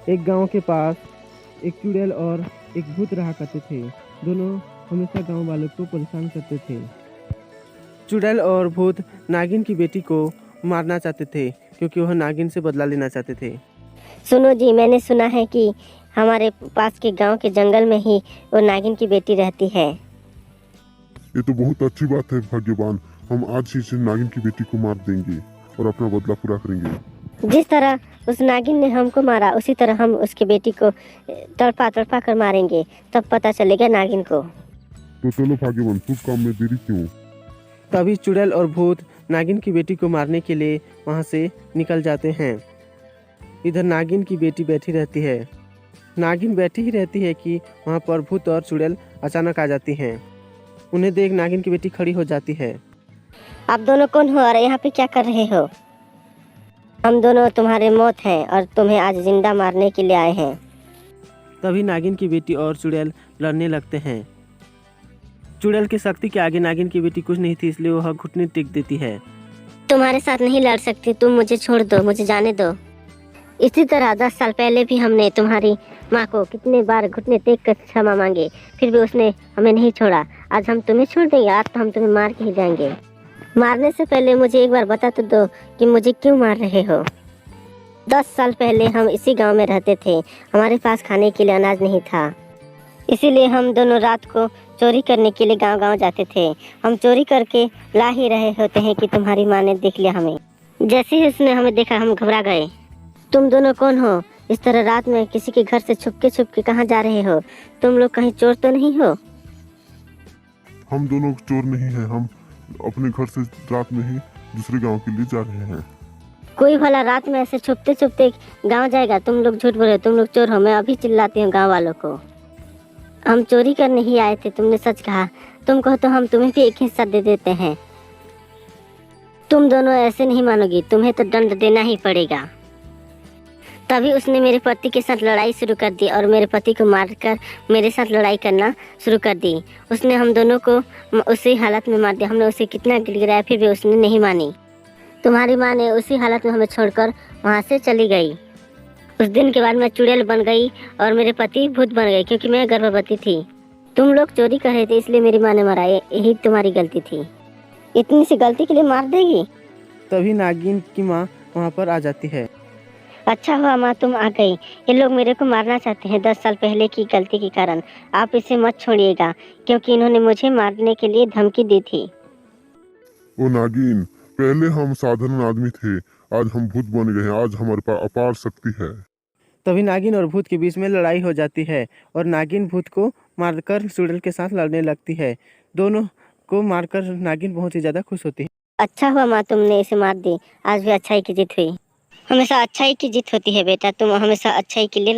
एक गांव के पास एक चुड़ैल और एक भूत रहा करते थे। दोनों हमेशा गांव वालों को परेशान करते थे। चुड़ैल और भूत नागिन की बेटी को मारना चाहते थे क्योंकि वह नागिन से बदला लेना चाहते थे। सुनो जी, मैंने सुना है कि हमारे पास के गांव के जंगल में ही वो नागिन की बेटी रहती है। ये तो बहुत अच्छी बात है भाग्यवान। हम आज ही से नागिन की बेटी को मार देंगे और अपना बदला पूरा करेंगे। जिस तरह उस नागिन ने हमको मारा उसी तरह हम उसकी बेटी को तड़पा तड़पा कर मारेंगे, तब पता चलेगा नागिन को। तो चलो भाग्यवान, शुभ काम में देरी क्यों। तभी चुड़ैल और भूत नागिन की बेटी को मारने के लिए वहां से निकल जाते हैं। इधर नागिन की बेटी बैठी रहती है। नागिन बैठी ही रहती है कि वहां पर भूत और चुड़ैल अचानक आ जाती हैं। उन्हें देख नागिन की बेटी खड़ी हो जाती है। आप दोनों कौन हो और यहाँ पे क्या कर रहे हो? हम दोनों तुम्हारे मौत हैं और तुम्हें आज जिंदा मारने के लिए आए हैं। तभी नागिन की बेटी और चुड़ैल लड़ने लगते हैं। चुड़ैल की शक्ति के आगे नागिन की बेटी कुछ नहीं थी, इसलिए वह घुटने टेक देती है। तुम्हारे साथ नहीं लड़ सकती, तुम मुझे छोड़ दो, मुझे जाने दो। इसी तरह 10 साल पहले भी हमने तुम्हारी माँ को कितने बार घुटने टेक कर क्षमा मांगे, फिर भी उसने हमें नहीं छोड़ा। आज हम तुम्हें छोड़ देंगे, आज तो हम तुम्हें मार के ही जाएंगे। मारने से पहले मुझे एक बार बता तो दो कि मुझे क्यों मार रहे हो। 10 साल पहले हम इसी गांव में रहते थे। हमारे पास खाने के लिए अनाज नहीं था, इसीलिए हम दोनों रात को चोरी करने के लिए गांव-गांव जाते थे। हम चोरी करके ला ही रहे होते हैं कि तुम्हारी माँ ने देख लिया हमें। जैसे ही उसने हमें देखा हम घबरा गए। तुम दोनों कौन हो? इस तरह रात में किसी के घर से छुप के कहाँ जा रहे हो? तुम लोग कहीं चोर तो नहीं हो? हम दोनों चोर नहीं हैं, हम अपने घर से रात में ही दूसरे गांव के लिए जा रहे हैं। कोई भला रात में ऐसे छुपते छुपते गांव जाएगा? तुम लोग झूठ बोल रहे हो, तुम लोग चोर हो। मैं अभी चिल्लाती हूँ गांव वालों को। हम चोरी करने ही आए थे, तुमने सच कहा। तुम कहो तो हम तुम्हें भी एक हिस्सा दे देते हैं। तुम दोनों ऐसे नहीं मानोगी, तुम्हें तो दंड देना ही पड़ेगा। तभी उसने मेरे पति के साथ लड़ाई शुरू कर दी और मेरे पति को मारकर मेरे साथ लड़ाई करना शुरू कर दी। उसने हम दोनों को उसी हालत में मार दिया। हमने उसे कितना गिड़गिड़ाया, फिर भी उसने नहीं मानी। तुम्हारी माँ ने उसी हालत में हमें छोड़कर वहाँ से चली गई। उस दिन के बाद मैं चुड़ैल बन गई और मेरे पति भूत बन गए, क्योंकि मैं गर्भवती थी। तुम लोग चोरी कर रहे थे, इसलिए मेरी माँ ने मारा। यही तुम्हारी गलती थी। इतनी सी गलती के लिए मार देगी? तभी नागिन की माँ वहाँ पर आ जाती है। अच्छा हुआ माँ तुम आ गई। ये लोग मेरे को मारना चाहते हैं 10 साल पहले की गलती के कारण। आप इसे मत छोड़िएगा, क्योंकि इन्होंने मुझे मारने के लिए धमकी दी थी। ओ नागिन, पहले हम साधारण आदमी थे, आज हम भूत बन गए हैं। आज हमारे पास अपार शक्ति है। तभी नागिन और भूत के बीच में लड़ाई हो जाती है और नागिन भूत को मारकर चुड़ैल के साथ लड़ने लगती है। दोनों को मारकर नागिन बहुत ही ज्यादा खुश होती है। अच्छा हुआ माँ तुमने इसे मार दी। आज भी अच्छाई की जीत हुई। हमेशा अच्छाई की जीत होती है बेटा, तुम हमेशा अच्छाई के लिए